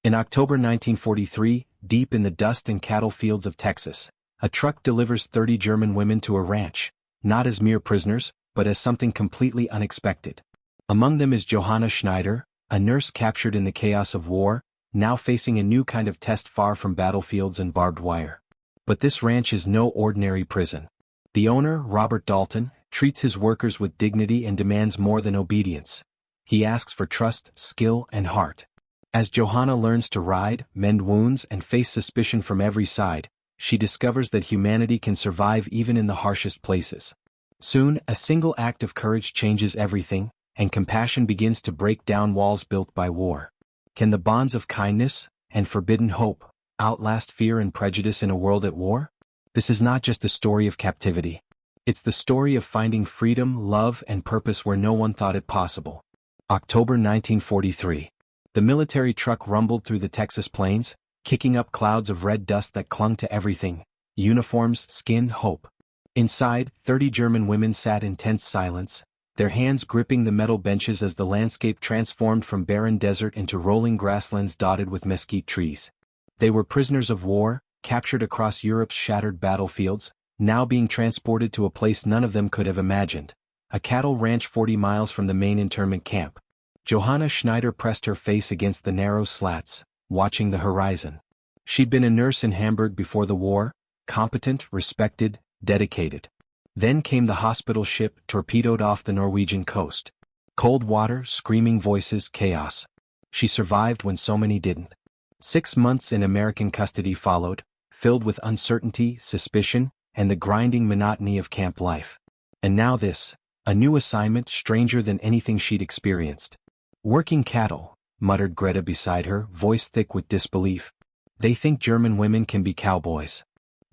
In October 1943, deep in the dust and cattle fields of Texas, a truck delivers 30 German women to a ranch, not as mere prisoners, but as something completely unexpected. Among them is Johanna Schneider, a nurse captured in the chaos of war, now facing a new kind of test far from battlefields and barbed wire. But this ranch is no ordinary prison. The owner, Robert Dalton, treats his workers with dignity and demands more than obedience. He asks for trust, skill, and heart. As Johanna learns to ride, mend wounds, and face suspicion from every side, she discovers that humanity can survive even in the harshest places. Soon, a single act of courage changes everything, and compassion begins to break down walls built by war. Can the bonds of kindness and forbidden hope outlast fear and prejudice in a world at war? This is not just a story of captivity. It's the story of finding freedom, love, and purpose where no one thought it possible. October 1943. The military truck rumbled through the Texas plains, kicking up clouds of red dust that clung to everything: uniforms, skin, hope. Inside, 30 German women sat in tense silence, their hands gripping the metal benches as the landscape transformed from barren desert into rolling grasslands dotted with mesquite trees. They were prisoners of war, captured across Europe's shattered battlefields, now being transported to a place none of them could have imagined: a cattle ranch 40 miles from the main internment camp. Johanna Schneider pressed her face against the narrow slats, watching the horizon. She'd been a nurse in Hamburg before the war, competent, respected, dedicated. Then came the hospital ship, torpedoed off the Norwegian coast. Cold water, screaming voices, chaos. She survived when so many didn't. 6 months in American custody followed, filled with uncertainty, suspicion, and the grinding monotony of camp life. And now this, a new assignment stranger than anything she'd experienced. "Working cattle," muttered Greta beside her, voice thick with disbelief. "They think German women can be cowboys.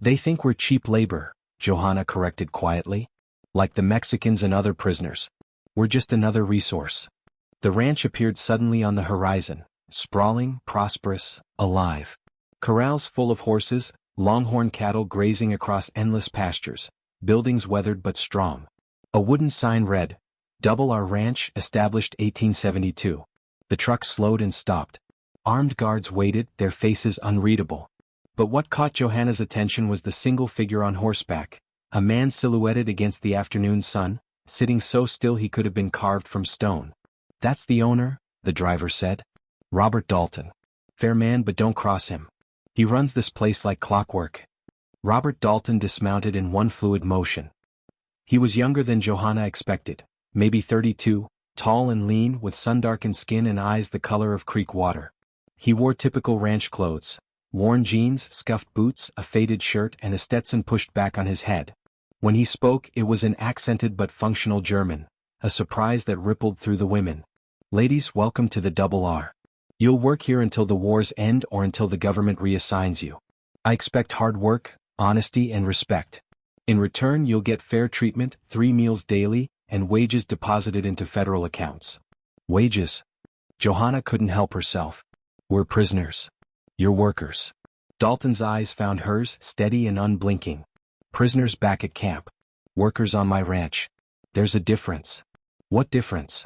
They think we're cheap labor," Johanna corrected quietly. "Like the Mexicans and other prisoners. We're just another resource." The ranch appeared suddenly on the horizon, sprawling, prosperous, alive. Corrals full of horses, longhorn cattle grazing across endless pastures, buildings weathered but strong. A wooden sign read, "Double Our Ranch, established 1872. The truck slowed and stopped. Armed guards waited, their faces unreadable. But what caught Johanna's attention was the single figure on horseback, a man silhouetted against the afternoon sun, sitting so still he could have been carved from stone. "That's the owner," the driver said. "Robert Dalton. Fair man, but don't cross him. He runs this place like clockwork." Robert Dalton dismounted in one fluid motion. He was younger than Johanna expected, maybe 32, tall and lean, with sun-darkened skin and eyes the color of creek water. He wore typical ranch clothes: worn jeans, scuffed boots, a faded shirt, and a Stetson pushed back on his head. When he spoke, it was in accented but functional German, a surprise that rippled through the women. "Ladies, welcome to the Double R. You'll work here until the war's end or until the government reassigns you. I expect hard work, honesty, and respect. In return, you'll get fair treatment, 3 meals daily, and wages deposited into federal accounts." Wages? Johanna couldn't help herself. "We're prisoners. You're workers." Dalton's eyes found hers, steady and unblinking. "Prisoners back at camp. Workers on my ranch. There's a difference." "What difference?"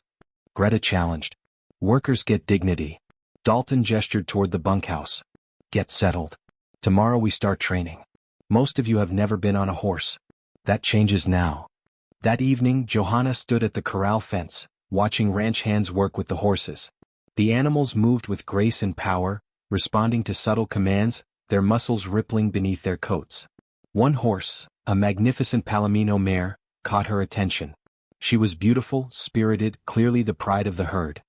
Greta challenged. "Workers get dignity." Dalton gestured toward the bunkhouse. "Get settled. Tomorrow we start training. Most of you have never been on a horse. That changes now." That evening, Johanna stood at the corral fence, watching ranch hands work with the horses. The animals moved with grace and power, responding to subtle commands, their muscles rippling beneath their coats. One horse, a magnificent Palomino mare, caught her attention. She was beautiful, spirited, clearly the pride of the herd.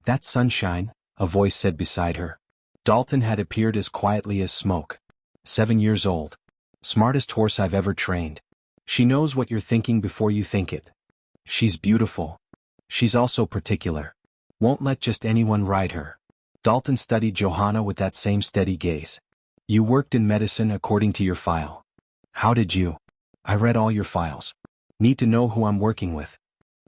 "That's Sunshine," a voice said beside her. Dalton had appeared as quietly as smoke. 7 years old. "Smartest horse I've ever trained. She knows what you're thinking before you think it. She's beautiful. She's also particular. Won't let just anyone ride her." Dalton studied Johanna with that same steady gaze. "You worked in medicine according to your file. How did you?" "I read all your files. Need to know who I'm working with."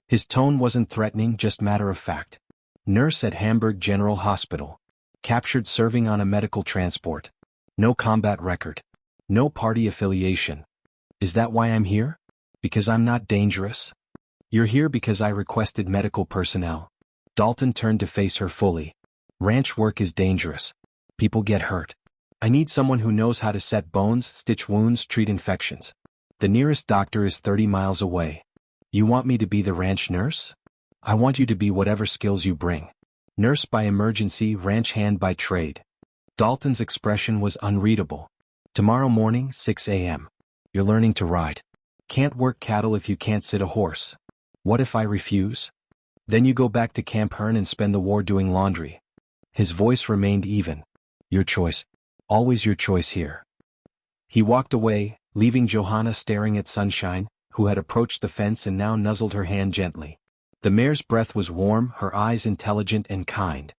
His tone wasn't threatening, just matter of fact. "Nurse at Hamburg General Hospital. Captured serving on a medical transport. No combat record. No party affiliation. Is that why I'm here? Because I'm not dangerous?" "You're here because I requested medical personnel." Dalton turned to face her fully. "Ranch work is dangerous. People get hurt. I need someone who knows how to set bones, stitch wounds, treat infections. The nearest doctor is 30 miles away. You want me to be the ranch nurse? I want you to be whatever skills you bring. Nurse by emergency, ranch hand by trade. Dalton's expression was unreadable. Tomorrow morning, 6 a.m. You're learning to ride. Can't work cattle if you can't sit a horse. What if I refuse? Then you go back to Camp Hearn and spend the war doing laundry. His voice remained even. Your choice. Always your choice here. He walked away, leaving Johanna staring at Sunshine, who had approached the fence and now nuzzled her hand gently. The mare's breath was warm, her eyes intelligent and kind.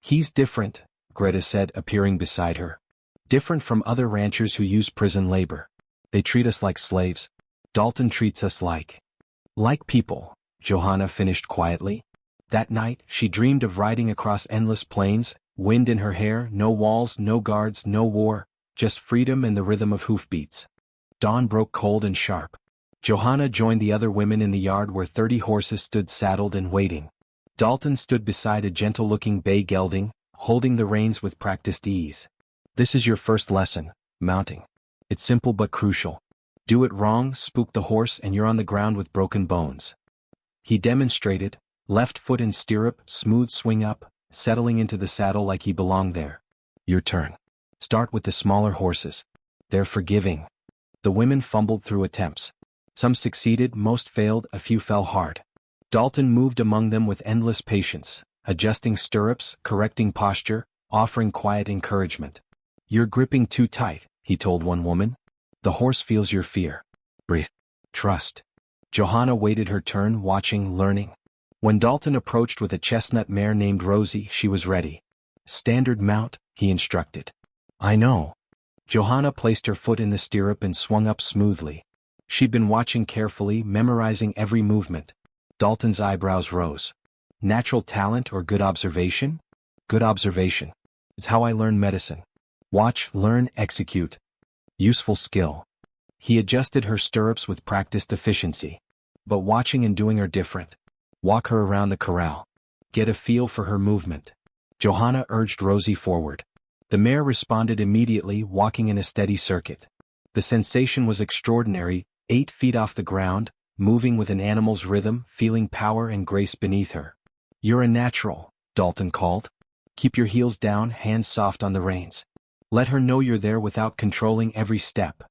He's different, Greta said, appearing beside her. Different from other ranchers who use prison labor. They treat us like slaves. Dalton treats us like people, Johanna finished quietly. That night, she dreamed of riding across endless plains, wind in her hair, no walls, no guards, no war, just freedom and the rhythm of hoofbeats. Dawn broke cold and sharp. Johanna joined the other women in the yard where 30 horses stood saddled and waiting. Dalton stood beside a gentle-looking bay gelding, holding the reins with practiced ease. This is your first lesson, mounting. It's simple but crucial. Do it wrong, spook the horse, and you're on the ground with broken bones. He demonstrated, left foot in stirrup, smooth swing up, settling into the saddle like he belonged there. Your turn. Start with the smaller horses. They're forgiving. The women fumbled through attempts. Some succeeded, most failed, a few fell hard. Dalton moved among them with endless patience, adjusting stirrups, correcting posture, offering quiet encouragement. You're gripping too tight, he told one woman. The horse feels your fear. Breathe. Trust. Johanna waited her turn, watching, learning. When Dalton approached with a chestnut mare named Rosie, she was ready. Standard mount, he instructed. I know. Johanna placed her foot in the stirrup and swung up smoothly. She'd been watching carefully, memorizing every movement. Dalton's eyebrows rose. Natural talent or good observation? Good observation. It's how I learn medicine. Watch, learn, execute. Useful skill. He adjusted her stirrups with practiced efficiency. But watching and doing are different. Walk her around the corral. Get a feel for her movement. Johanna urged Rosie forward. The mare responded immediately, walking in a steady circuit. The sensation was extraordinary, 8 feet off the ground, moving with an animal's rhythm, feeling power and grace beneath her. You're a natural, Dalton called. Keep your heels down, hands soft on the reins. Let her know you're there without controlling every step.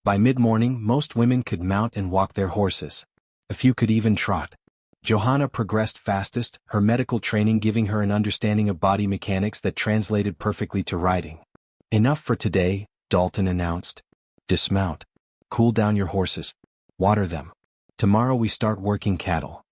By mid-morning, most women could mount and walk their horses. A few could even trot. Johanna progressed fastest, her medical training giving her an understanding of body mechanics that translated perfectly to riding. Enough for today, Dalton announced. Dismount. Cool down your horses. Water them. Tomorrow we start working cattle.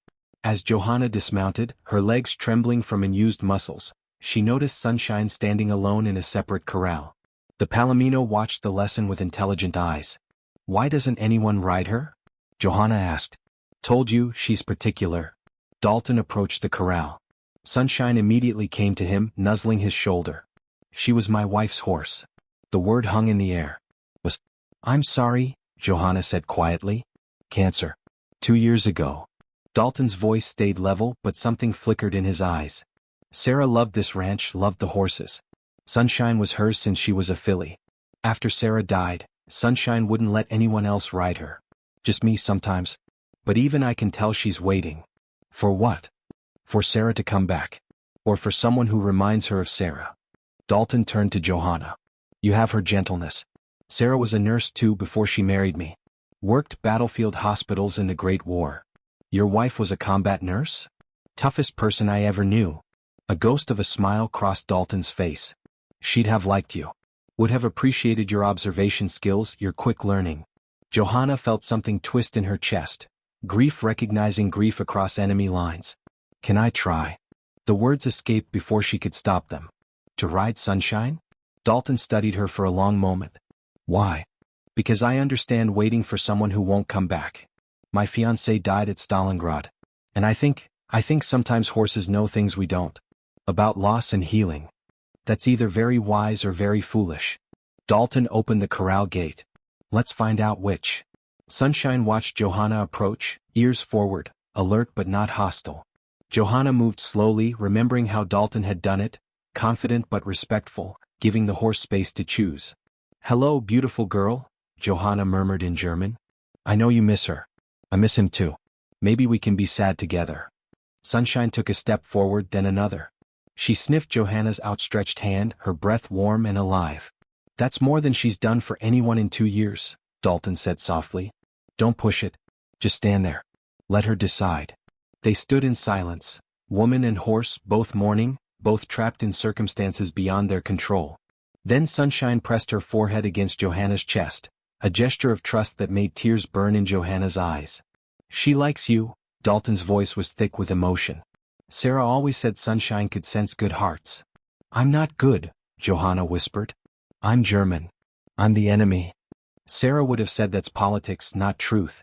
As Johanna dismounted, her legs trembling from unused muscles, she noticed Sunshine standing alone in a separate corral. The Palomino watched the lesson with intelligent eyes. Why doesn't anyone ride her? Johanna asked. Told you, she's particular. Dalton approached the corral. Sunshine immediately came to him, nuzzling his shoulder. She was my wife's horse. The word hung in the air. I'm sorry, Johanna said quietly. Cancer. 2 years ago. Dalton's voice stayed level, but something flickered in his eyes. Sarah loved this ranch, loved the horses. Sunshine was hers since she was a filly. After Sarah died, Sunshine wouldn't let anyone else ride her. Just me sometimes. But even I can tell she's waiting. For what? For Sarah to come back. Or for someone who reminds her of Sarah. Dalton turned to Johanna. You have her gentleness. Sarah was a nurse too before she married me. Worked battlefield hospitals in the Great War. Your wife was a combat nurse? Toughest person I ever knew. A ghost of a smile crossed Dalton's face. She'd have liked you. Would have appreciated your observation skills, your quick learning. Johanna felt something twist in her chest. Grief recognizing grief across enemy lines. Can I try? The words escaped before she could stop them. To ride Sunshine? Dalton studied her for a long moment. Why? Because I understand waiting for someone who won't come back. My fiancé died at Stalingrad. And I think sometimes horses know things we don't. About loss and healing. That's either very wise or very foolish. Dalton opened the corral gate. Let's find out which. Sunshine watched Johanna approach, ears forward, alert but not hostile. Johanna moved slowly, remembering how Dalton had done it, confident but respectful, giving the horse space to choose. "Hello, beautiful girl," Johanna murmured in German. "I know you miss her. I miss him too. Maybe we can be sad together." Sunshine took a step forward, then another. She sniffed Johanna's outstretched hand, her breath warm and alive. "That's more than she's done for anyone in 2 years," Dalton said softly. "Don't push it. Just stand there. Let her decide." They stood in silence, woman and horse both mourning, both trapped in circumstances beyond their control. Then Sunshine pressed her forehead against Johanna's chest, a gesture of trust that made tears burn in Johanna's eyes. "She likes you," Dalton's voice was thick with emotion. "Sarah always said Sunshine could sense good hearts." "I'm not good," Johanna whispered. "I'm German. I'm the enemy." Sarah would have said that's politics, not truth.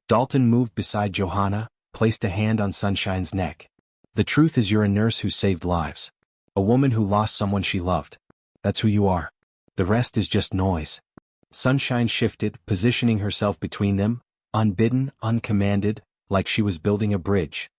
Dalton moved beside Johanna, placed a hand on Sunshine's neck. "The truth is you're a nurse who saved lives. A woman who lost someone she loved. That's who you are. The rest is just noise." Sunshine shifted, positioning herself between them, unbidden, uncommanded, like she was building a bridge.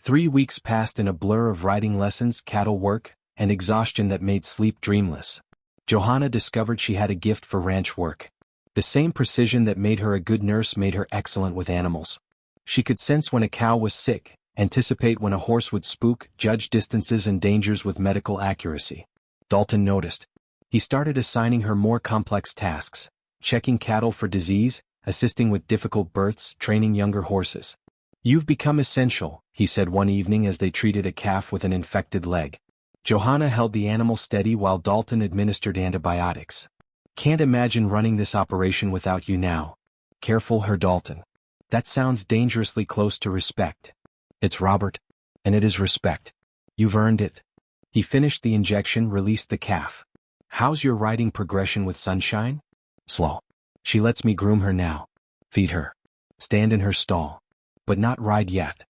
3 weeks passed in a blur of riding lessons, cattle work, and exhaustion that made sleep dreamless. Johanna discovered she had a gift for ranch work. The same precision that made her a good nurse made her excellent with animals. She could sense when a cow was sick, anticipate when a horse would spook, judge distances and dangers with medical accuracy. Dalton noticed. He started assigning her more complex tasks, checking cattle for disease, assisting with difficult births, training younger horses. "You've become essential," he said one evening as they treated a calf with an infected leg. Johanna held the animal steady while Dalton administered antibiotics. "Can't imagine running this operation without you now." "Careful, Herr Dalton. That sounds dangerously close to respect." "It's Robert. And it is respect. You've earned it." He finished the injection, released the calf. "How's your riding progression with Sunshine?" "Slow. She lets me groom her now. Feed her. Stand in her stall. But not ride yet.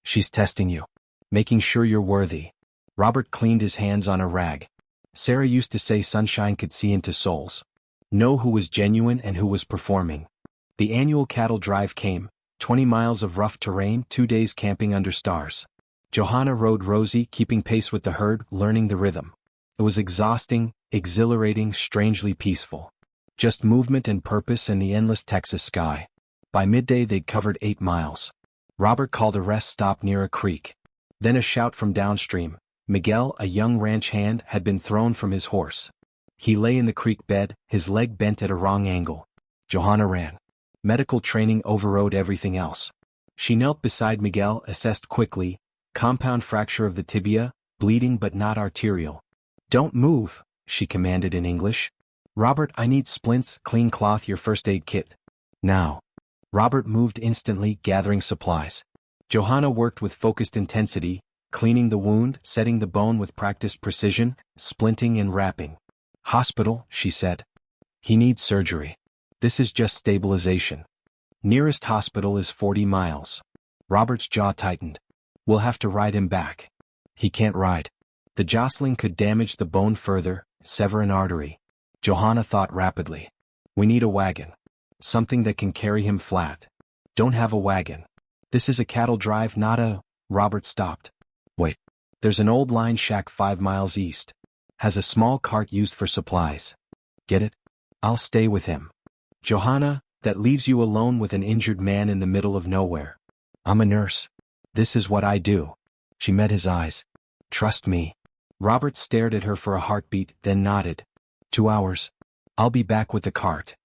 She's testing you. Making sure you're worthy." Robert cleaned his hands on a rag. Sarah used to say Sunshine could see into souls. Know who was genuine and who was performing. The annual cattle drive came, 20 miles of rough terrain, 2 days camping under stars. Johanna rode Rosie, keeping pace with the herd, learning the rhythm. It was exhausting, exhilarating, strangely peaceful. Just movement and purpose and the endless Texas sky. By midday they'd covered 8 miles. Robert called a rest stop near a creek. Then a shout from downstream. Miguel, a young ranch hand, had been thrown from his horse. He lay in the creek bed, his leg bent at a wrong angle. Johanna ran. Medical training overrode everything else. She knelt beside Miguel, assessed quickly. Compound fracture of the tibia, bleeding but not arterial. "Don't move," she commanded in English. "Robert, I need splints, clean cloth, your first aid kit. Now." Robert moved instantly, gathering supplies. Johanna worked with focused intensity, cleaning the wound, setting the bone with practiced precision, splinting and wrapping. "Hospital," she said. "He needs surgery. This is just stabilization. Nearest hospital is 40 miles. Robert's jaw tightened. "We'll have to ride him back." "He can't ride. The jostling could damage the bone further, sever an artery." Johanna thought rapidly. "We need a wagon. Something that can carry him flat." "Don't have a wagon. This is a cattle drive, not a—" Robert stopped. "Wait. There's an old line shack 5 miles east. Has a small cart used for supplies. Get it? I'll stay with him." "Johanna, that leaves you alone with an injured man in the middle of nowhere." "I'm a nurse. This is what I do." She met his eyes. "Trust me." Robert stared at her for a heartbeat, then nodded. 2 hours. I'll be back with the cart."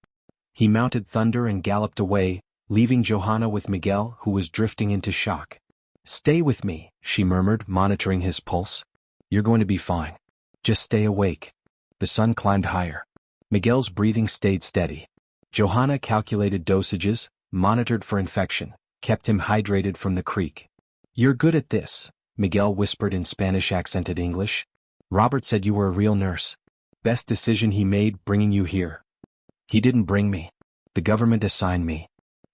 He mounted Thunder and galloped away, leaving Johanna with Miguel, who was drifting into shock. "Stay with me," she murmured, monitoring his pulse. "You're going to be fine. Just stay awake." The sun climbed higher. Miguel's breathing stayed steady. Johanna calculated dosages, monitored for infection, kept him hydrated from the creek. "You're good at this," Miguel whispered in Spanish-accented English. "Robert said you were a real nurse. Best decision he made, bringing you here." "He didn't bring me. The government assigned me.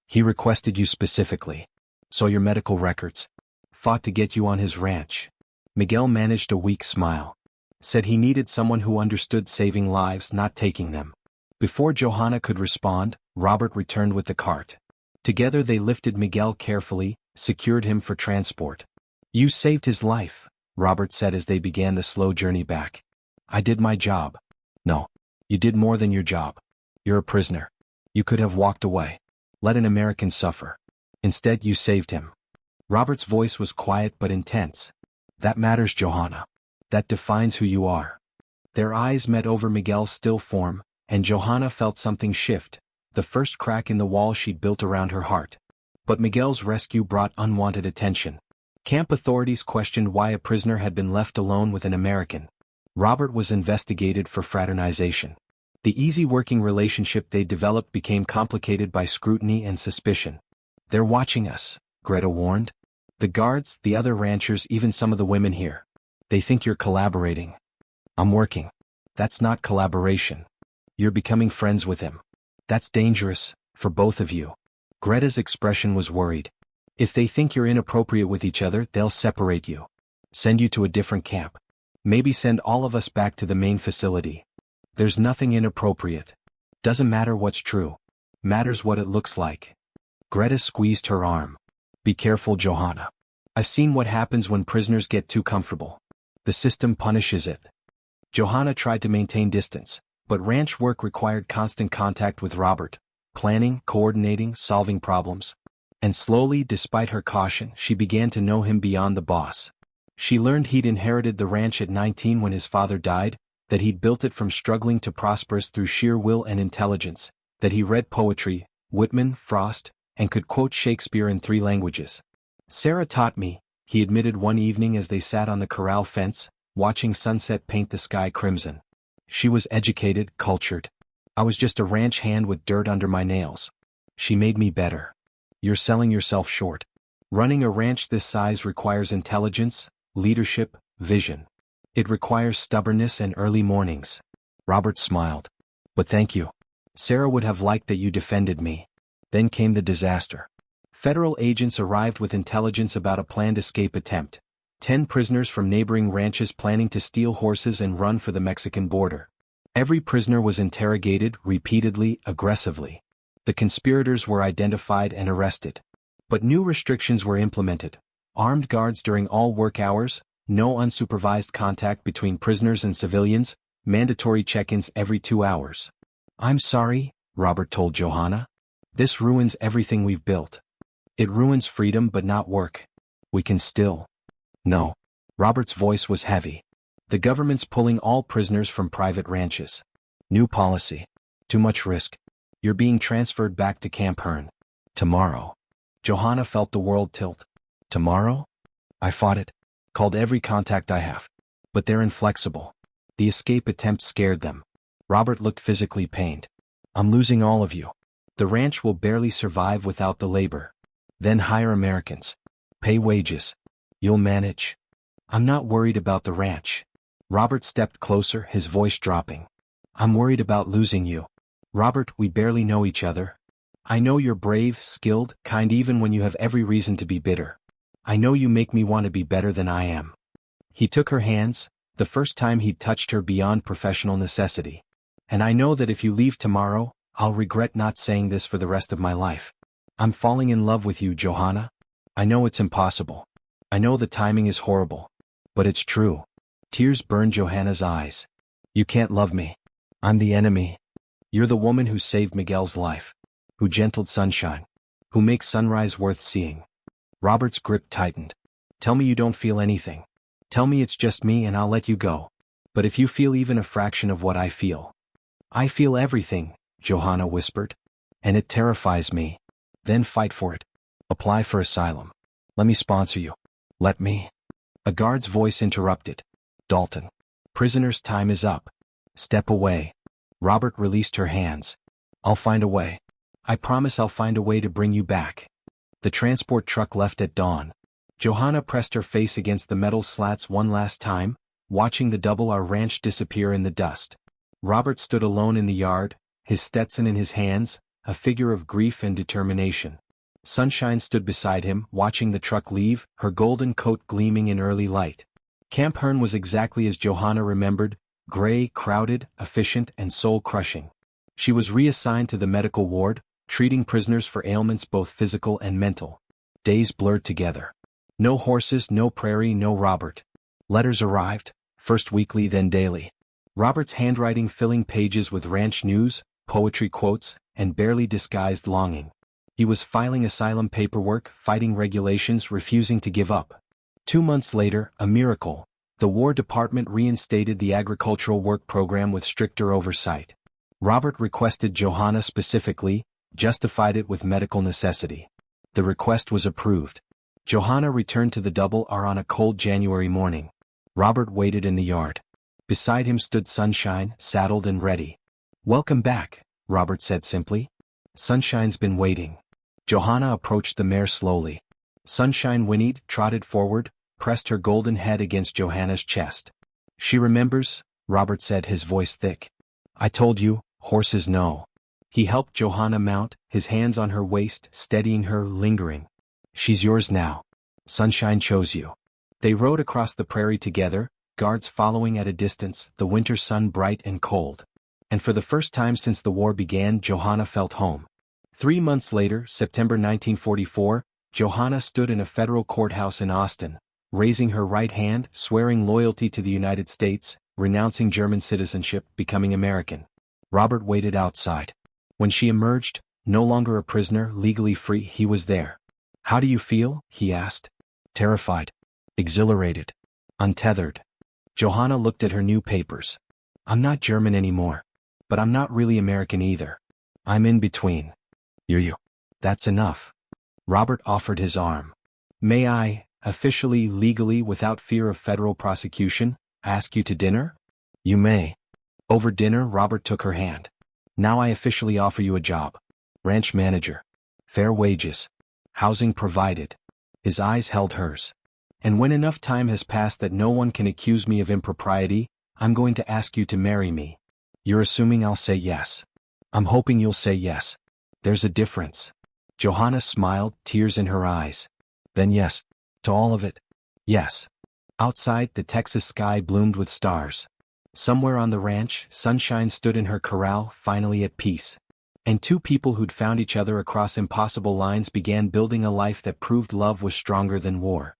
He requested you specifically. Saw your medical records. Fought to get you on his ranch." Miguel managed a weak smile. Said he needed someone who understood saving lives, not taking them. Before Johanna could respond, Robert returned with the cart. Together they lifted Miguel carefully, secured him for transport. "You saved his life," Robert said as they began the slow journey back. "I did my job." No. You did more than your job. You're a prisoner. You could have walked away. Let an American suffer. Instead, you saved him. Robert's voice was quiet but intense. That matters, Johanna. That defines who you are. Their eyes met over Miguel's still form, and Johanna felt something shift, the first crack in the wall she'd built around her heart. But Miguel's rescue brought unwanted attention. Camp authorities questioned why a prisoner had been left alone with an American. Robert was investigated for fraternization. The easy working relationship they developed became complicated by scrutiny and suspicion. They're watching us, Greta warned. The guards, the other ranchers, even some of the women here. They think you're collaborating. I'm working. That's not collaboration. You're becoming friends with him. That's dangerous, for both of you. Greta's expression was worried. If they think you're inappropriate with each other, they'll separate you. Send you to a different camp. Maybe send all of us back to the main facility. There's nothing inappropriate. Doesn't matter what's true. Matters what it looks like. Greta squeezed her arm. Be careful, Johanna. I've seen what happens when prisoners get too comfortable. The system punishes it. Johanna tried to maintain distance, but ranch work required constant contact with Robert, planning, coordinating, solving problems. And slowly, despite her caution, she began to know him beyond the boss. She learned he'd inherited the ranch at 19 when his father died, that he'd built it from struggling to prosperous through sheer will and intelligence, that he read poetry, Whitman, Frost, and could quote Shakespeare in 3 languages. Sarah taught me, he admitted one evening as they sat on the corral fence, watching sunset paint the sky crimson. She was educated, cultured. I was just a ranch hand with dirt under my nails. She made me better. You're selling yourself short. Running a ranch this size requires intelligence, leadership, vision. It requires stubbornness and early mornings. Robert smiled. But thank you. Sarah would have liked that you defended me. Then came the disaster. Federal agents arrived with intelligence about a planned escape attempt. 10 prisoners from neighboring ranches planning to steal horses and run for the Mexican border. Every prisoner was interrogated, repeatedly, aggressively. The conspirators were identified and arrested. But new restrictions were implemented. Armed guards during all work hours, no unsupervised contact between prisoners and civilians, mandatory check-ins every 2 hours. I'm sorry, Robert told Johanna. This ruins everything we've built. It ruins freedom but not work. We can still. No. Robert's voice was heavy. The government's pulling all prisoners from private ranches. New policy. Too much risk. You're being transferred back to Camp Hearn. Tomorrow. Johanna felt the world tilt. Tomorrow? I fought it. Called every contact I have. But they're inflexible. The escape attempt scared them. Robert looked physically pained. I'm losing all of you. The ranch will barely survive without the labor. Then hire Americans. Pay wages. You'll manage. I'm not worried about the ranch. Robert stepped closer, his voice dropping. I'm worried about losing you. Robert, we barely know each other. I know you're brave, skilled, kind even when you have every reason to be bitter. I know you make me want to be better than I am. He took her hands, the first time he'd touched her beyond professional necessity. And I know that if you leave tomorrow, I'll regret not saying this for the rest of my life. I'm falling in love with you, Johanna. I know it's impossible. I know the timing is horrible. But it's true. Tears burned Johanna's eyes. You can't love me. I'm the enemy. You're the woman who saved Miguel's life. Who gentled sunshine. Who makes sunrise worth seeing. Robert's grip tightened. Tell me you don't feel anything. Tell me it's just me and I'll let you go. But if you feel even a fraction of what I feel. I feel everything, Johanna whispered. And it terrifies me. Then fight for it. Apply for asylum. Let me sponsor you. Let me. A guard's voice interrupted. Dalton. Prisoner's time is up. Step away. Robert released her hands. I'll find a way. I promise I'll find a way to bring you back. The transport truck left at dawn. Johanna pressed her face against the metal slats one last time, watching the Double R ranch disappear in the dust. Robert stood alone in the yard, his Stetson in his hands, a figure of grief and determination. Sunshine stood beside him, watching the truck leave, her golden coat gleaming in early light. Camp Hearn was exactly as Johanna remembered, gray, crowded, efficient, and soul-crushing. She was reassigned to the medical ward, treating prisoners for ailments both physical and mental. Days blurred together. No horses, no prairie, no Robert. Letters arrived, first weekly then daily. Robert's handwriting filling pages with ranch news, poetry quotes, and barely disguised longing. He was filing asylum paperwork, fighting regulations, refusing to give up. 2 months later, a miracle. The War Department reinstated the agricultural work program with stricter oversight. Robert requested Johanna specifically, justified it with medical necessity. The request was approved. Johanna returned to the Double R on a cold January morning. Robert waited in the yard. Beside him stood Sunshine, saddled and ready. "Welcome back," Robert said simply. "Sunshine's been waiting." Johanna approached the mare slowly. Sunshine whinnied, trotted forward, pressed her golden head against Johanna's chest. "She remembers," Robert said, his voice thick. "I told you, horses know." He helped Johanna mount, his hands on her waist, steadying her, lingering. "She's yours now. Sunshine chose you." They rode across the prairie together, guards following at a distance, the winter sun bright and cold. And for the first time since the war began, Johanna felt home. 3 months later, September 1944, Johanna stood in a federal courthouse in Austin, raising her right hand, swearing loyalty to the United States, renouncing German citizenship, becoming American. Robert waited outside. When she emerged, no longer a prisoner, legally free, he was there. "How do you feel?" he asked. "Terrified. Exhilarated. Untethered." Johanna looked at her new papers. "I'm not German anymore. But I'm not really American either. I'm in between." You. "That's enough." Robert offered his arm. "May I, officially, legally, without fear of federal prosecution, ask you to dinner?" "You may." Over dinner, Robert took her hand. "Now I officially offer you a job. Ranch manager. Fair wages. Housing provided." His eyes held hers. "And when enough time has passed that no one can accuse me of impropriety, I'm going to ask you to marry me. You're assuming I'll say yes. I'm hoping you'll say yes. There's a difference." Johanna smiled, tears in her eyes. "Then yes. To all of it. Yes." Outside, the Texas sky bloomed with stars. Somewhere on the ranch, Sunshine stood in her corral, finally at peace. And two people who'd found each other across impossible lines began building a life that proved love was stronger than war.